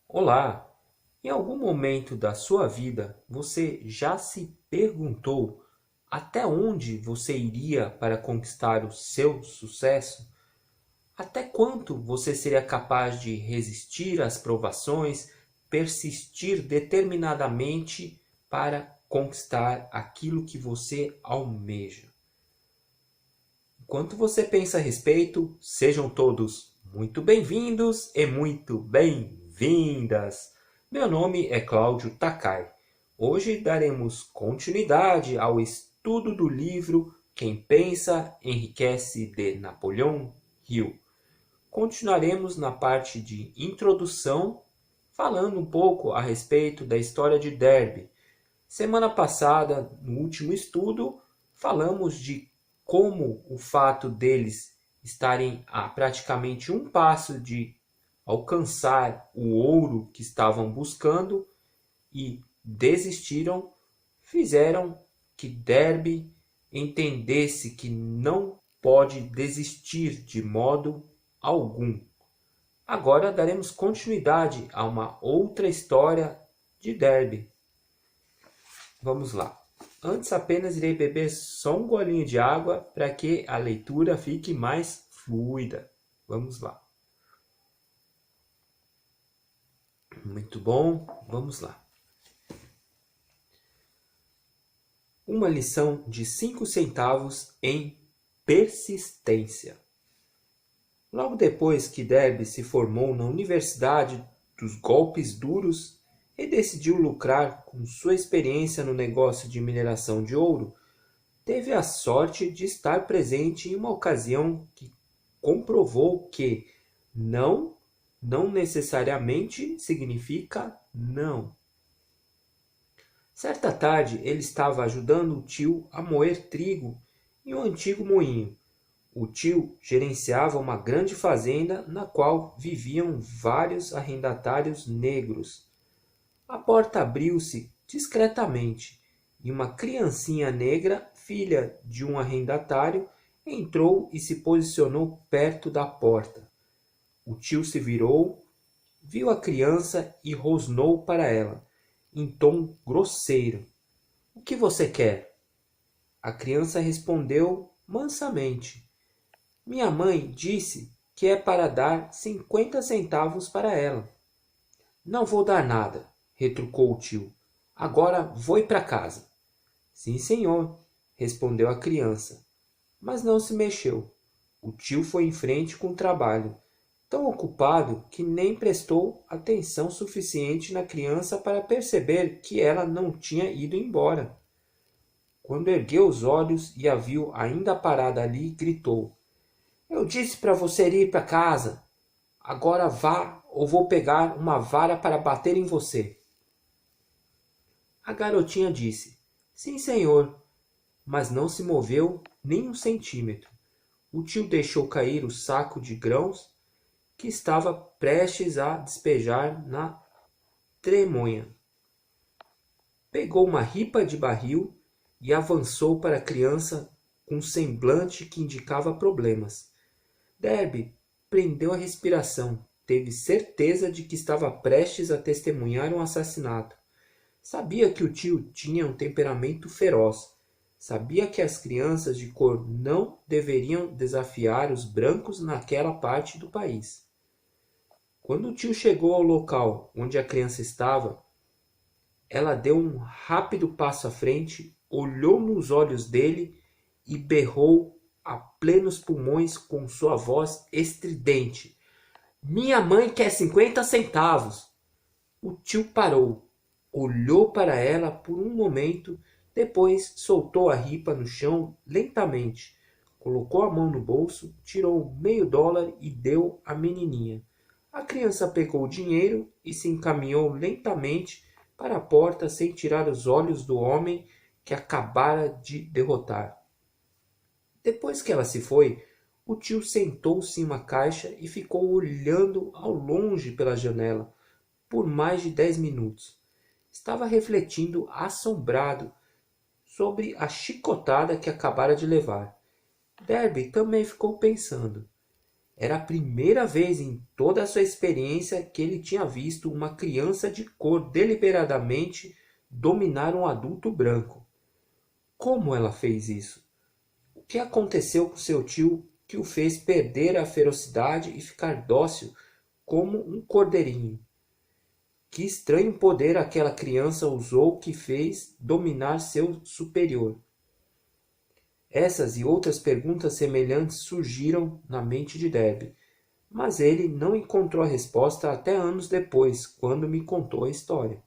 Olá! Em algum momento da sua vida você já se perguntou até onde você iria para conquistar o seu sucesso? Até quanto você seria capaz de resistir às provações, persistir determinadamente para conquistar aquilo que você almeja? Enquanto você pensa a respeito, sejam todos muito bem-vindos e muito bem-vindas. Meu nome é Cláudio Takai. Hoje daremos continuidade ao estudo do livro Quem Pensa Enriquece de Napoleão Hill. Continuaremos na parte de introdução, falando um pouco a respeito da história de Derby. Semana passada, no último estudo, falamos de como o fato deles estarem a praticamente um passo de alcançar o ouro que estavam buscando e desistiram, fizeram que Derby entendesse que não pode desistir de modo algum. Agora daremos continuidade a uma outra história de Derby. Vamos lá. Antes apenas irei beber só um golinho de água para que a leitura fique mais fluida. Vamos lá. Muito bom, vamos lá. Uma lição de 5 centavos em persistência. Logo depois que Derby se formou na Universidade dos Golpes Duros e decidiu lucrar com sua experiência no negócio de mineração de ouro, teve a sorte de estar presente em uma ocasião que comprovou que não necessariamente significa não. Certa tarde ele estava ajudando o tio a moer trigo em um antigo moinho. O tio gerenciava uma grande fazenda na qual viviam vários arrendatários negros. A porta abriu-se discretamente e uma criancinha negra, filha de um arrendatário, entrou e se posicionou perto da porta. O tio se virou, viu a criança e rosnou para ela, em tom grosseiro: "O que você quer?" A criança respondeu mansamente: "Minha mãe disse que é para dar 50 centavos para ela." "Não vou dar nada", retrucou o tio. "Agora vou para casa." "Sim, senhor", respondeu a criança, mas não se mexeu. O tio foi em frente com o trabalho, tão ocupado que nem prestou atenção suficiente na criança para perceber que ela não tinha ido embora. Quando ergueu os olhos e a viu ainda parada ali, gritou: "Eu disse para você ir para casa. Agora vá ou vou pegar uma vara para bater em você." A garotinha disse: "Sim, senhor", mas não se moveu nem um centímetro. O tio deixou cair o saco de grãos que estava prestes a despejar na tremonha. Pegou uma ripa de barril e avançou para a criança com um semblante que indicava problemas. Derby prendeu a respiração. Teve certeza de que estava prestes a testemunhar um assassinato. Sabia que o tio tinha um temperamento feroz. Sabia que as crianças de cor não deveriam desafiar os brancos naquela parte do país. Quando o tio chegou ao local onde a criança estava, ela deu um rápido passo à frente, olhou nos olhos dele e berrou a plenos pulmões com sua voz estridente: "Minha mãe quer 50 centavos!" O tio parou, olhou para ela por um momento, depois soltou a ripa no chão lentamente, colocou a mão no bolso, tirou $0,5 e deu à menininha. A criança pegou o dinheiro e se encaminhou lentamente para a porta sem tirar os olhos do homem que acabara de derrotar. Depois que ela se foi, o tio sentou-se em uma caixa e ficou olhando ao longe pela janela por mais de 10 minutos. Estava refletindo assombrado sobre a chicotada que acabara de levar. Derby também ficou pensando. Era a primeira vez em toda a sua experiência que ele tinha visto uma criança de cor deliberadamente dominar um adulto branco. Como ela fez isso? O que aconteceu com seu tio que o fez perder a ferocidade e ficar dócil como um cordeirinho? Que estranho poder aquela criança usou que fez dominar seu superior? Essas e outras perguntas semelhantes surgiram na mente de Derby, mas ele não encontrou a resposta até anos depois, quando me contou a história.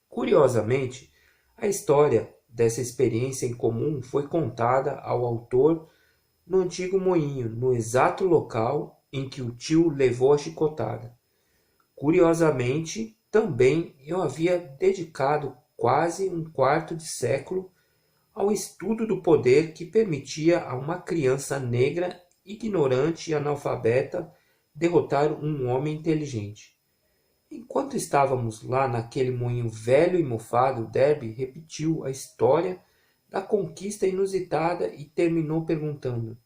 Curiosamente, a história dessa experiência em comum foi contada ao autor no antigo moinho, no exato local em que o tio levou a chicotada. Curiosamente, também eu havia dedicado quase um quarto de século ao estudo do poder que permitia a uma criança negra, ignorante e analfabeta derrotar um homem inteligente. Enquanto estávamos lá naquele moinho velho e mofado, Derby repetiu a história da conquista inusitada e terminou perguntando: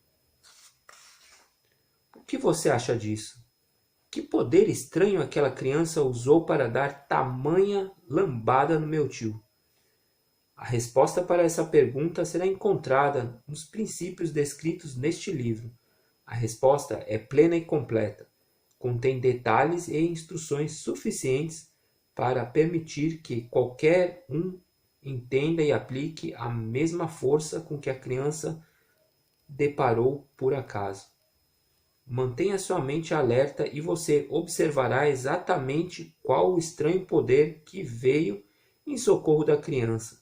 "O que você acha disso? Que poder estranho aquela criança usou para dar tamanha lambada no meu tio?" A resposta para essa pergunta será encontrada nos princípios descritos neste livro. A resposta é plena e completa. Contém detalhes e instruções suficientes para permitir que qualquer um entenda e aplique a mesma força com que a criança deparou por acaso. Mantenha sua mente alerta e você observará exatamente qual o estranho poder que veio em socorro da criança.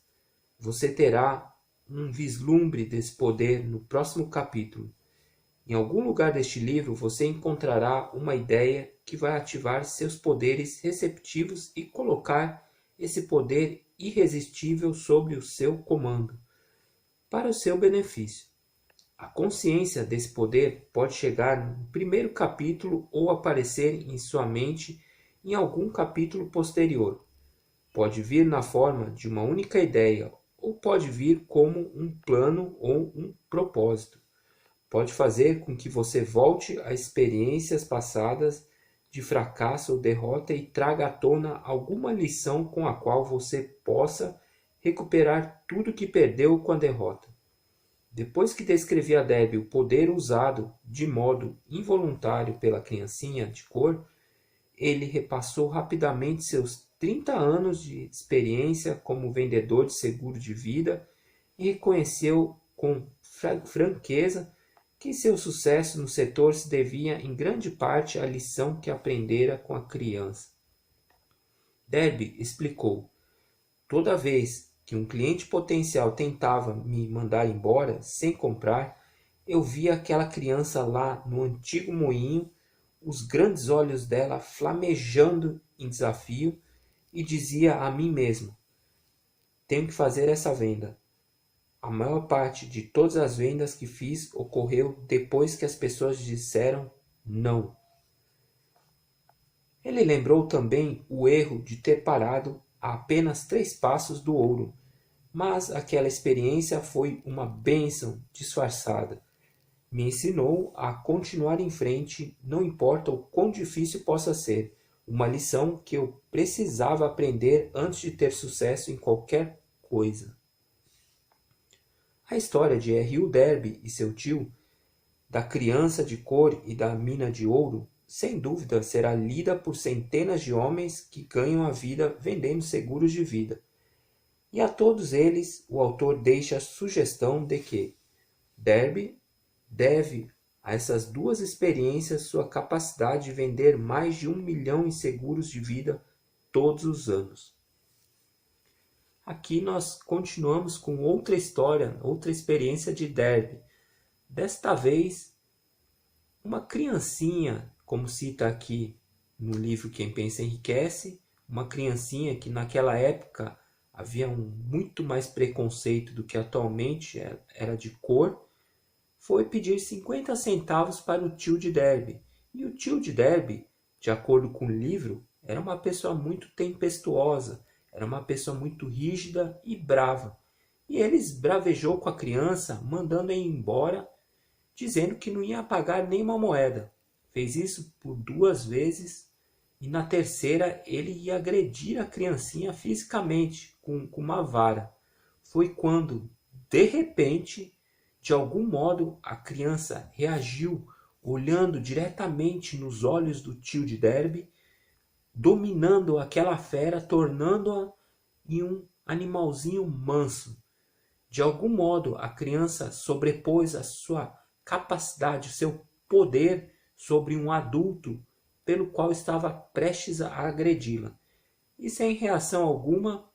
Você terá um vislumbre desse poder no próximo capítulo. Em algum lugar deste livro você encontrará uma ideia que vai ativar seus poderes receptivos e colocar esse poder irresistível sob o seu comando, para o seu benefício. A consciência desse poder pode chegar no primeiro capítulo ou aparecer em sua mente em algum capítulo posterior. Pode vir na forma de uma única ideia ou pode vir como um plano ou um propósito. Pode fazer com que você volte a experiências passadas de fracasso ou derrota e traga à tona alguma lição com a qual você possa recuperar tudo que perdeu com a derrota. Depois que descrevi a Debbie o poder usado de modo involuntário pela criancinha de cor, ele repassou rapidamente seus 30 anos de experiência como vendedor de seguro de vida e reconheceu com franqueza que seu sucesso no setor se devia em grande parte à lição que aprendera com a criança. Derby explicou: toda vez que um cliente potencial tentava me mandar embora sem comprar, eu via aquela criança lá no antigo moinho, os grandes olhos dela flamejando em desafio, e dizia a mim mesmo: tenho que fazer essa venda. A maior parte de todas as vendas que fiz ocorreu depois que as pessoas disseram não. Ele lembrou também o erro de ter parado a apenas 3 passos do ouro, mas aquela experiência foi uma bênção disfarçada. Me ensinou a continuar em frente, não importa o quão difícil possa ser, uma lição que eu precisava aprender antes de ter sucesso em qualquer coisa. A história de R.U. Derby e seu tio, da criança de cor e da mina de ouro, sem dúvida será lida por centenas de homens que ganham a vida vendendo seguros de vida. E a todos eles o autor deixa a sugestão de que Derby deve a essas duas experiências sua capacidade de vender mais de 1 milhão em seguros de vida todos os anos. Aqui nós continuamos com outra história, outra experiência de Derby. Desta vez, uma criancinha, como cita aqui no livro Quem Pensa Enriquece, uma criancinha que naquela época havia muito mais preconceito do que atualmente, era de cor, foi pedir 50 centavos para o tio de Derby. E o tio de Derby, de acordo com o livro, era uma pessoa muito tempestuosa, era uma pessoa muito rígida e brava. E ele esbravejou com a criança, mandando-a embora, dizendo que não ia pagar nenhuma moeda. Fez isso por 2 vezes e na terceira ele ia agredir a criancinha fisicamente com uma vara. Foi quando, de repente, de algum modo, a criança reagiu olhando diretamente nos olhos do tio de Derby, dominando aquela fera, tornando-a em um animalzinho manso. De algum modo, a criança sobrepôs a sua capacidade, o seu poder sobre um adulto pelo qual estava prestes a agredi-la. E sem reação alguma,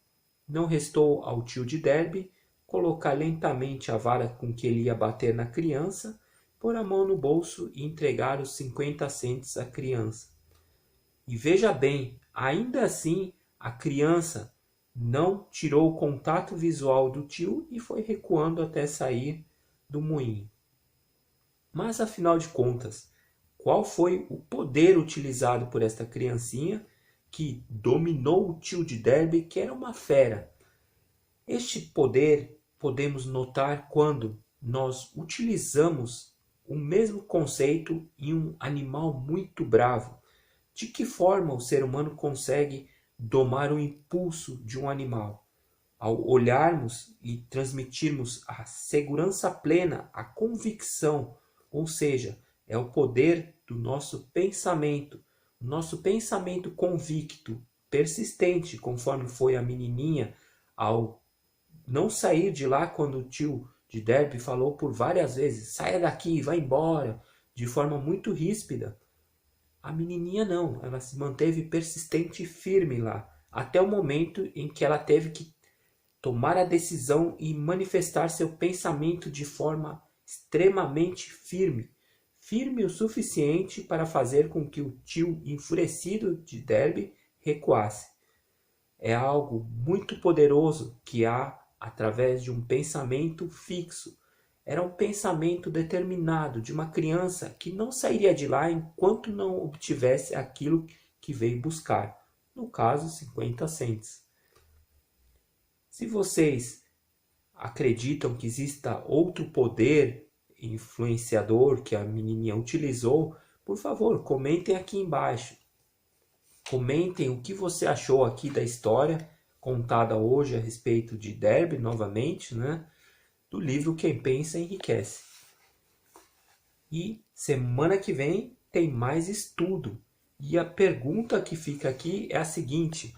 não restou ao tio de Derby colocar lentamente a vara com que ele ia bater na criança, pôr a mão no bolso e entregar os 50 cents à criança. E veja bem, ainda assim, a criança não tirou o contato visual do tio e foi recuando até sair do moinho. Mas afinal de contas, qual foi o poder utilizado por esta criancinha que dominou o tio de Derby, que era uma fera? Este poder podemos notar quando nós utilizamos o mesmo conceito em um animal muito bravo. De que forma o ser humano consegue domar o impulso de um animal? Ao olharmos e transmitirmos a segurança plena, a convicção, ou seja, é o poder do nosso pensamento convicto, persistente, conforme foi a menininha, ao não sair de lá quando o tio de Derby falou por várias vezes, saia daqui, vai embora, de forma muito ríspida. A menininha não, ela se manteve persistente e firme lá, até o momento em que ela teve que tomar a decisão e manifestar seu pensamento de forma extremamente firme. Firme o suficiente para fazer com que o tio enfurecido de Derby recuasse. É algo muito poderoso que há através de um pensamento fixo. Era um pensamento determinado de uma criança que não sairia de lá enquanto não obtivesse aquilo que veio buscar. No caso, 50 cents. Se vocês acreditam que exista outro poder influenciador que a menininha utilizou, por favor, comentem aqui embaixo. Comentem o que você achou aqui da história contada hoje a respeito de Derby, novamente, né? Do livro Quem Pensa Enriquece. E semana que vem tem mais estudo. E a pergunta que fica aqui é a seguinte: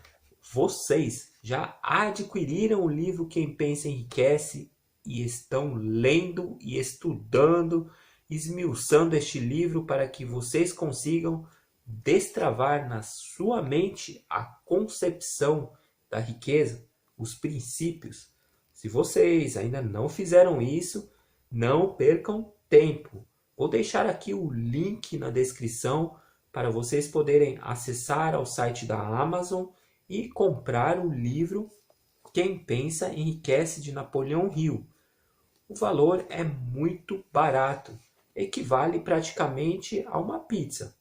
vocês já adquiriram o livro Quem Pensa Enriquece e estão lendo e estudando, esmiuçando este livro para que vocês consigam destravar na sua mente a concepção da riqueza, os princípios? Se vocês ainda não fizeram isso, não percam tempo. Vou deixar aqui o link na descrição para vocês poderem acessar ao site da Amazon e comprar o livro Quem Pensa Enriquece, de Napoleão Hill. O valor é muito barato, equivale praticamente a uma pizza.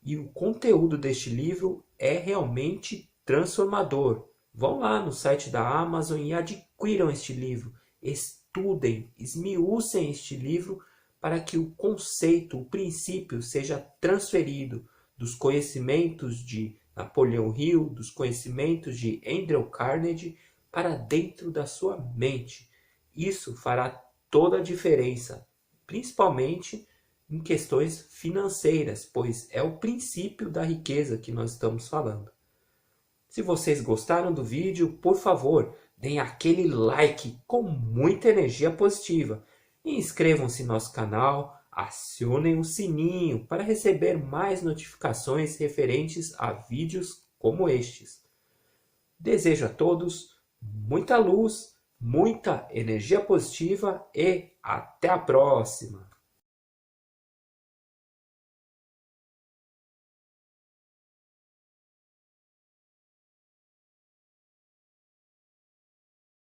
E o conteúdo deste livro é realmente transformador. Vão lá no site da Amazon e adquiram este livro. Estudem, esmiucem este livro para que o conceito, o princípio seja transferido dos conhecimentos de Napoleão Hill, dos conhecimentos de Andrew Carnegie para dentro da sua mente. Isso fará toda a diferença, principalmente em questões financeiras, pois é o princípio da riqueza que nós estamos falando. Se vocês gostaram do vídeo, por favor, deem aquele like com muita energia positiva. E inscrevam-se no nosso canal, acionem o sininho para receber mais notificações referentes a vídeos como estes. Desejo a todos muita luz, muita energia positiva e até a próxima!